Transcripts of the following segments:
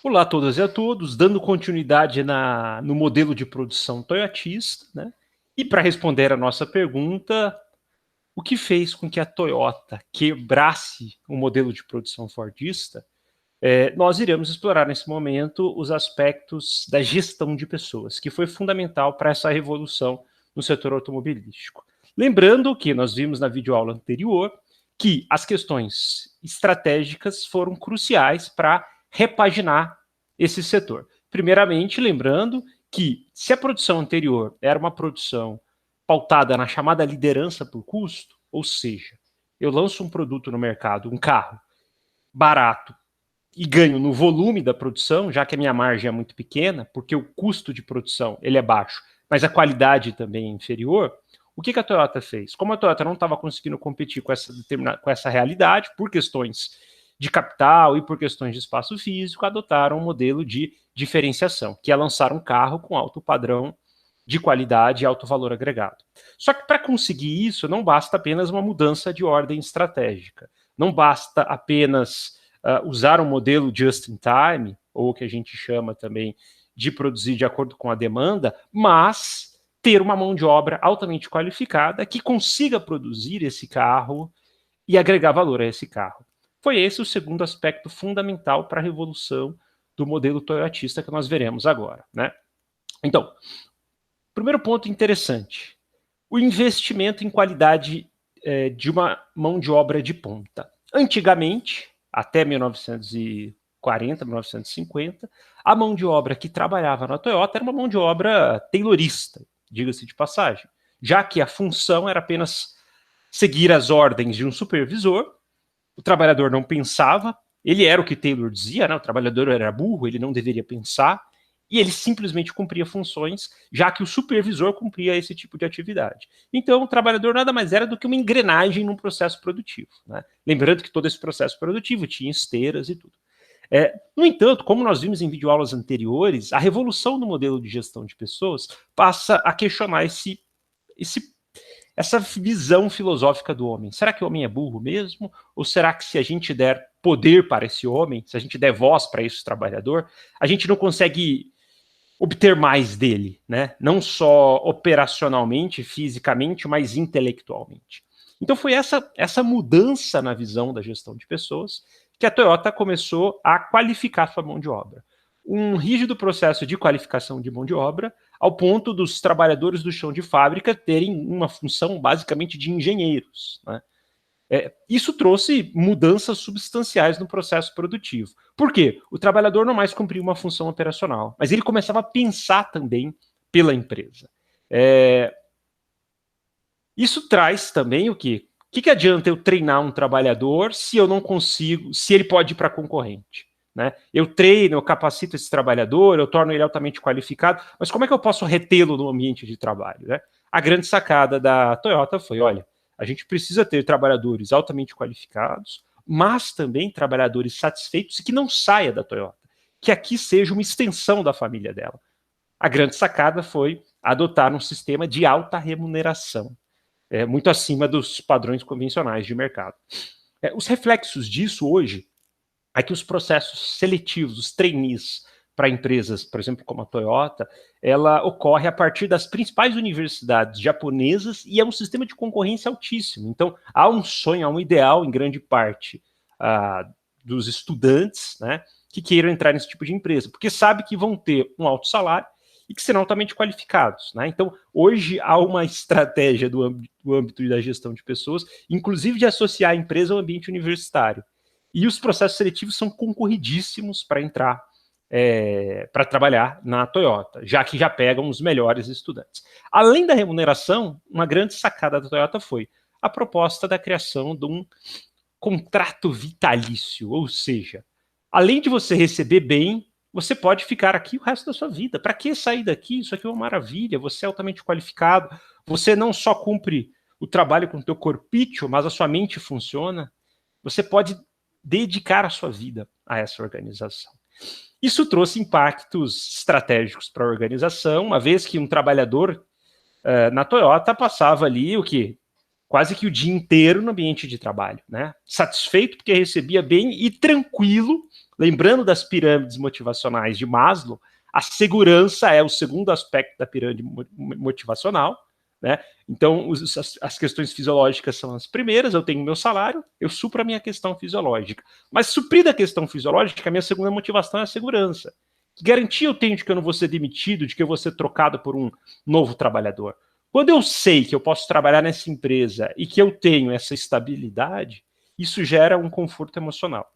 Olá a todas e a todos, dando continuidade no modelo de produção toyotista, né? E para responder a nossa pergunta, o que fez com que a Toyota quebrasse o modelo de produção fordista? Nós iremos explorar nesse momento os aspectos da gestão de pessoas, que foi fundamental para essa revolução no setor automobilístico. Lembrando que nós vimos na videoaula anterior que as questões estratégicas foram cruciais para repaginar esse setor. Primeiramente, lembrando que se a produção anterior era uma produção pautada na chamada liderança por custo, ou seja, eu lanço um produto no mercado, um carro barato, e ganho no volume da produção, já que a minha margem é muito pequena, porque o custo de produção ele é baixo, mas a qualidade também é inferior. O que a Toyota fez? Como a Toyota não estava conseguindo competir com essa realidade, por questões de capital e por questões de espaço físico, adotaram um modelo de diferenciação, que é lançar um carro com alto padrão de qualidade e alto valor agregado. Só que para conseguir isso, não basta apenas uma mudança de ordem estratégica, não basta apenas usar um modelo just in time, ou o que a gente chama também de produzir de acordo com a demanda, mas ter uma mão de obra altamente qualificada que consiga produzir esse carro e agregar valor a esse carro. Foi esse o segundo aspecto fundamental para a revolução do modelo toyotista que nós veremos agora, né? Então, primeiro ponto interessante, o investimento em qualidade de uma mão de obra de ponta. Antigamente, até 1940, 1950, a mão de obra que trabalhava na Toyota era uma mão de obra taylorista, diga-se de passagem, já que a função era apenas seguir as ordens de um supervisor, o trabalhador não pensava, ele era o que Taylor dizia, né? O trabalhador era burro, ele não deveria pensar, e ele simplesmente cumpria funções, já que o supervisor cumpria esse tipo de atividade. Então, o trabalhador nada mais era do que uma engrenagem num processo produtivo, né? Lembrando que todo esse processo produtivo tinha esteiras e tudo. No entanto, como nós vimos em videoaulas anteriores, a revolução no modelo de gestão de pessoas passa a questionar essa visão filosófica do homem. Será que o homem é burro mesmo? Ou será que se a gente der poder para esse homem, se a gente der voz para esse trabalhador, a gente não consegue obter mais dele, né? Não só operacionalmente, fisicamente, mas intelectualmente. Então foi essa mudança na visão da gestão de pessoas que a Toyota começou a qualificar sua mão de obra. Um rígido processo de qualificação de mão de obra, ao ponto dos trabalhadores do chão de fábrica terem uma função basicamente de engenheiros, né? Isso trouxe mudanças substanciais no processo produtivo. Por quê? O trabalhador não mais cumpria uma função operacional, mas ele começava a pensar também pela empresa. Isso traz também o quê? O que adianta eu treinar um trabalhador se eu não consigo, se ele pode ir para concorrente? Né? Eu treino, eu capacito esse trabalhador, eu torno ele altamente qualificado, mas como é que eu posso retê-lo no ambiente de trabalho? Né? A grande sacada da Toyota foi, olha, a gente precisa ter trabalhadores altamente qualificados, mas também trabalhadores satisfeitos e que não saia da Toyota, que aqui seja uma extensão da família dela. A grande sacada foi adotar um sistema de alta remuneração, muito acima dos padrões convencionais de mercado. Os reflexos disso hoje é que os processos seletivos, os trainees para empresas, por exemplo, como a Toyota, ela ocorre a partir das principais universidades japonesas e é um sistema de concorrência altíssimo. Então, há um sonho, há um ideal, em grande parte, dos estudantes, né, que queiram entrar nesse tipo de empresa, porque sabe que vão ter um alto salário e que serão altamente qualificados, né? Então, hoje há uma estratégia do âmbito da gestão de pessoas, inclusive de associar a empresa ao ambiente universitário. E os processos seletivos são concorridíssimos para entrar, para trabalhar na Toyota, já que já pegam os melhores estudantes. Além da remuneração, uma grande sacada da Toyota foi a proposta da criação de um contrato vitalício, ou seja, além de você receber bem, você pode ficar aqui o resto da sua vida. Para que sair daqui? Isso aqui é uma maravilha, você é altamente qualificado, você não só cumpre o trabalho com o teu corpício, mas a sua mente funciona. Você pode dedicar a sua vida a essa organização. Isso trouxe impactos estratégicos para a organização, uma vez que um trabalhador na Toyota passava ali o quê? Quase que o dia inteiro no ambiente de trabalho, né? Satisfeito porque recebia bem e tranquilo Lembrando das pirâmides motivacionais de Maslow, a segurança é o segundo aspecto da pirâmide motivacional, né? Então, as questões fisiológicas são as primeiras, eu tenho meu salário, eu supro a minha questão fisiológica. Mas suprida a questão fisiológica, a minha segunda motivação é a segurança. Que garantia eu tenho de que eu não vou ser demitido, de que eu vou ser trocado por um novo trabalhador? Quando eu sei que eu posso trabalhar nessa empresa e que eu tenho essa estabilidade, isso gera um conforto emocional,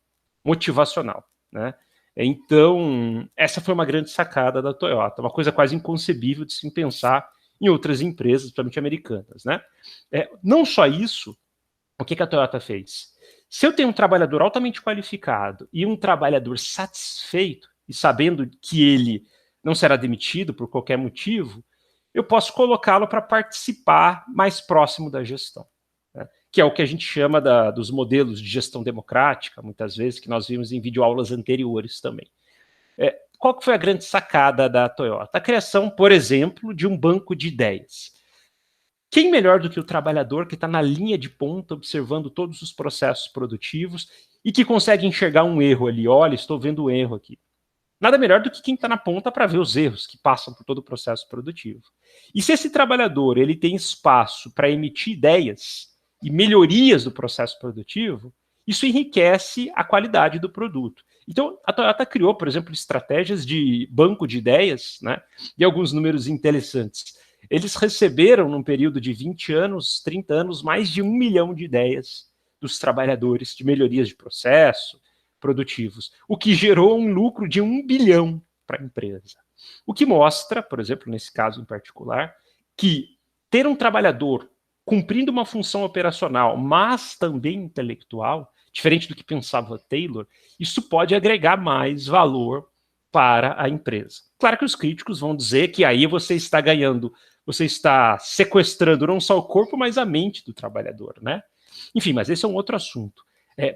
motivacional, né? Então, essa foi uma grande sacada da Toyota, uma coisa quase inconcebível de se pensar em outras empresas, principalmente americanas, né? Não só isso, o que a Toyota fez? Se eu tenho um trabalhador altamente qualificado e um trabalhador satisfeito, e sabendo que ele não será demitido por qualquer motivo, eu posso colocá-lo para participar mais próximo da gestão, né? Que é o que a gente chama dos modelos de gestão democrática, muitas vezes, que nós vimos em videoaulas anteriores também. Qual que foi a grande sacada da Toyota? A criação, por exemplo, de um banco de ideias. Quem melhor do que o trabalhador que está na linha de ponta, observando todos os processos produtivos e que consegue enxergar um erro ali? Olha, estou vendo um erro aqui. Nada melhor do que quem está na ponta para ver os erros que passam por todo o processo produtivo. E se esse trabalhador ele tem espaço para emitir ideias e melhorias do processo produtivo, isso enriquece a qualidade do produto. Então, a Toyota criou, por exemplo, estratégias de banco de ideias, né, e alguns números interessantes. Eles receberam, num período de 20 anos, 30 anos, mais de 1 milhão de ideias dos trabalhadores de melhorias de processo produtivos, o que gerou um lucro de 1 bilhão para a empresa. O que mostra, por exemplo, nesse caso em particular, que ter um trabalhador cumprindo uma função operacional, mas também intelectual, diferente do que pensava Taylor, isso pode agregar mais valor para a empresa. Claro que os críticos vão dizer que aí você está ganhando, você está sequestrando não só o corpo, mas a mente do trabalhador, né? Enfim, mas esse é um outro assunto.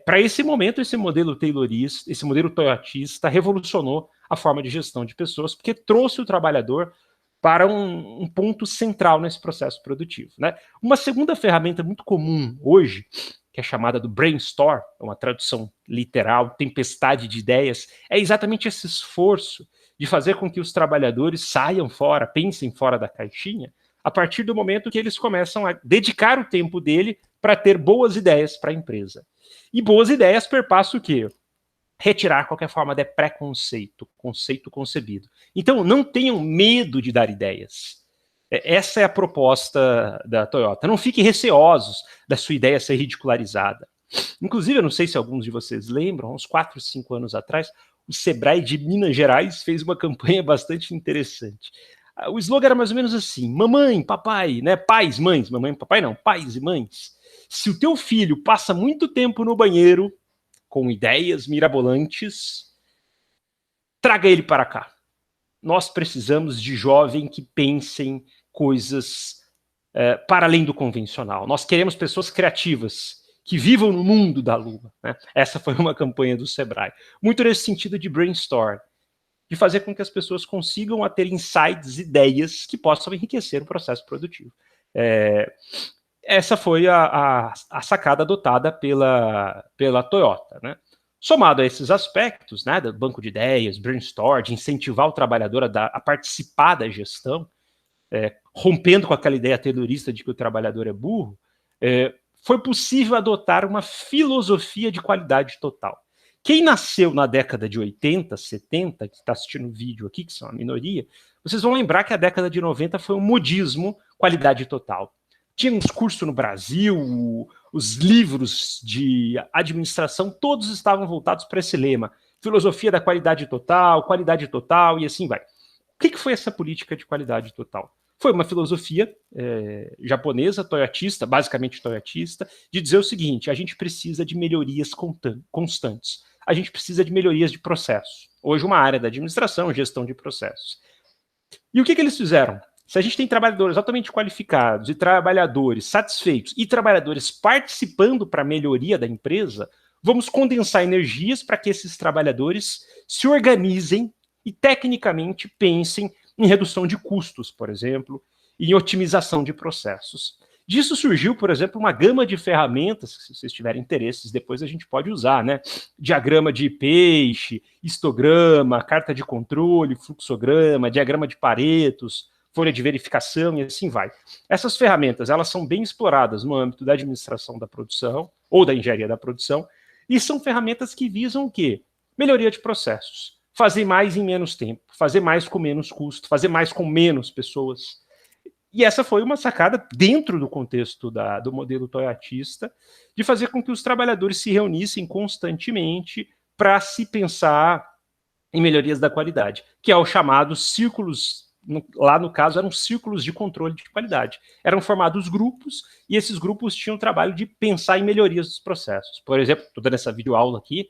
Para esse momento, esse modelo taylorista, esse modelo toyotista revolucionou a forma de gestão de pessoas, porque trouxe o trabalhador para um ponto central nesse processo produtivo, né? Uma segunda ferramenta muito comum hoje, que é chamada do brainstorm, uma tradução literal, tempestade de ideias, é exatamente esse esforço de fazer com que os trabalhadores saiam fora, pensem fora da caixinha, a partir do momento que eles começam a dedicar o tempo dele para ter boas ideias para a empresa. E boas ideias perpassam o quê? Retirar qualquer forma de preconceito, conceito concebido. Então, não tenham medo de dar ideias. Essa é a proposta da Toyota. Não fiquem receosos da sua ideia ser ridicularizada. Inclusive, eu não sei se alguns de vocês lembram, uns 4, 5 anos atrás, o Sebrae de Minas Gerais fez uma campanha bastante interessante. O slogan era mais ou menos assim: mamãe, papai, né? Pais, mães, mamãe, papai não, pais e mães. Se o teu filho passa muito tempo no banheiro com ideias mirabolantes, traga ele para cá. Nós precisamos de jovens que pensem coisas para além do convencional. Nós queremos pessoas criativas, que vivam no mundo da lua, né? Essa foi uma campanha do Sebrae. Muito nesse sentido de brainstorm, de fazer com que as pessoas consigam ter insights, ideias que possam enriquecer o processo produtivo. Essa foi a sacada adotada pela Toyota, né? Somado a esses aspectos, né, do banco de ideias, brainstorm, de incentivar o trabalhador a participar da gestão, rompendo com aquela ideia taylorista de que o trabalhador é burro, foi possível adotar uma filosofia de qualidade total. Quem nasceu na década de 80, 70, que está assistindo o vídeo aqui, que são a minoria, vocês vão lembrar que a década de 90 foi um modismo qualidade total. Tinha uns cursos no Brasil, os livros de administração, todos estavam voltados para esse lema: filosofia da qualidade total, e assim vai. O que foi essa política de qualidade total? Foi uma filosofia japonesa, toyotista, basicamente toyotista, de dizer o seguinte: a gente precisa de melhorias constantes, a gente precisa de melhorias de processo. Hoje uma área da administração, gestão de processos. E o que eles fizeram? Se a gente tem trabalhadores altamente qualificados e trabalhadores satisfeitos e trabalhadores participando para a melhoria da empresa, vamos condensar energias para que esses trabalhadores se organizem e tecnicamente pensem em redução de custos, por exemplo, e em otimização de processos. Disso surgiu, por exemplo, uma gama de ferramentas, que se vocês tiverem interesses, depois a gente pode usar, né? Diagrama de peixe, histograma, carta de controle, fluxograma, diagrama de Paretos, folha de verificação e assim vai. Essas ferramentas, elas são bem exploradas no âmbito da administração da produção ou da engenharia da produção, e são ferramentas que visam o quê? Melhoria de processos, fazer mais em menos tempo, fazer mais com menos custo, fazer mais com menos pessoas. E essa foi uma sacada dentro do contexto do modelo toyotista, de fazer com que os trabalhadores se reunissem constantemente para se pensar em melhorias da qualidade, que é o chamado círculos, lá no caso eram círculos de controle de qualidade. Eram formados grupos, e esses grupos tinham o trabalho de pensar em melhorias dos processos. Por exemplo, estou dando essa videoaula aqui,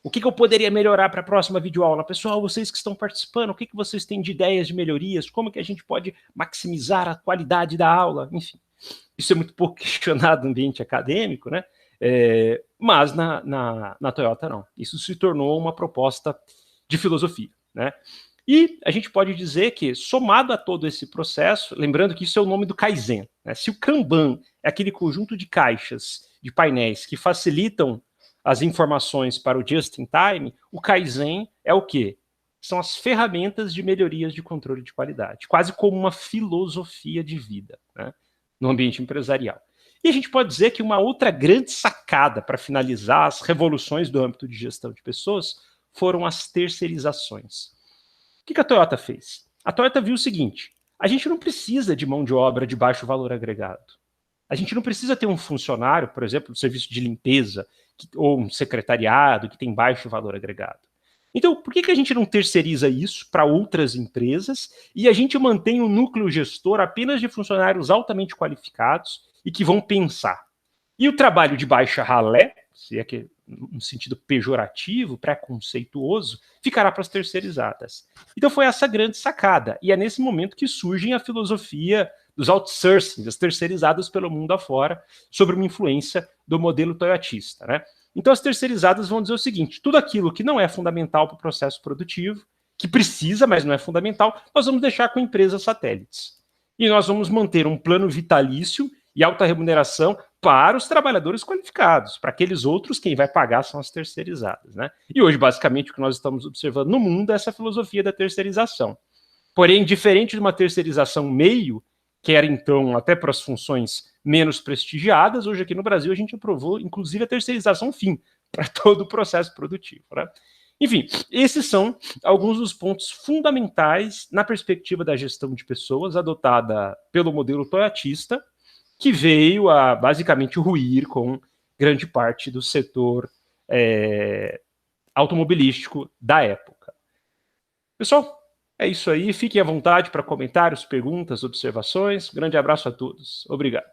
o que eu poderia melhorar para a próxima videoaula? Pessoal, vocês que estão participando, o que vocês têm de ideias de melhorias? Como que a gente pode maximizar a qualidade da aula? Enfim, isso é muito pouco questionado no ambiente acadêmico, né? Mas na Toyota não. Isso se tornou uma proposta de filosofia, né? E a gente pode dizer que, somado a todo esse processo, lembrando que isso é o nome do Kaizen, né? Se o Kanban é aquele conjunto de caixas, de painéis que facilitam as informações para o just-in-time, o Kaizen é o quê? São as ferramentas de melhorias de controle de qualidade, quase como uma filosofia de vida, né, no ambiente empresarial. E a gente pode dizer que uma outra grande sacada para finalizar as revoluções do âmbito de gestão de pessoas foram as terceirizações. O que a Toyota fez? A Toyota viu o seguinte: a gente não precisa de mão de obra de baixo valor agregado. A gente não precisa ter um funcionário, por exemplo, do serviço de limpeza, ou um secretariado que tem baixo valor agregado. Então, por que a gente não terceiriza isso para outras empresas e a gente mantém um núcleo gestor apenas de funcionários altamente qualificados e que vão pensar? E o trabalho de baixa ralé, se é que um sentido pejorativo, preconceituoso, ficará para as terceirizadas. Então foi essa grande sacada, e é nesse momento que surge a filosofia dos outsourcing, das terceirizadas pelo mundo afora, sobre uma influência do modelo toyotista, né? Então as terceirizadas vão dizer o seguinte: tudo aquilo que não é fundamental para o processo produtivo, que precisa, mas não é fundamental, nós vamos deixar com empresas satélites. E nós vamos manter um plano vitalício e alta remuneração para os trabalhadores qualificados. Para aqueles outros, quem vai pagar são as terceirizadas, né? E hoje, basicamente, o que nós estamos observando no mundo é essa filosofia da terceirização. Porém, diferente de uma terceirização meio, que era, então, até para as funções menos prestigiadas, hoje aqui no Brasil a gente aprovou, inclusive, a terceirização fim, para todo o processo produtivo, né? Enfim, esses são alguns dos pontos fundamentais na perspectiva da gestão de pessoas adotada pelo modelo toyotista, que veio a, basicamente, ruir com grande parte do setor automobilístico da época. Pessoal, é isso aí. Fiquem à vontade para comentários, perguntas, observações. Grande abraço a todos. Obrigado.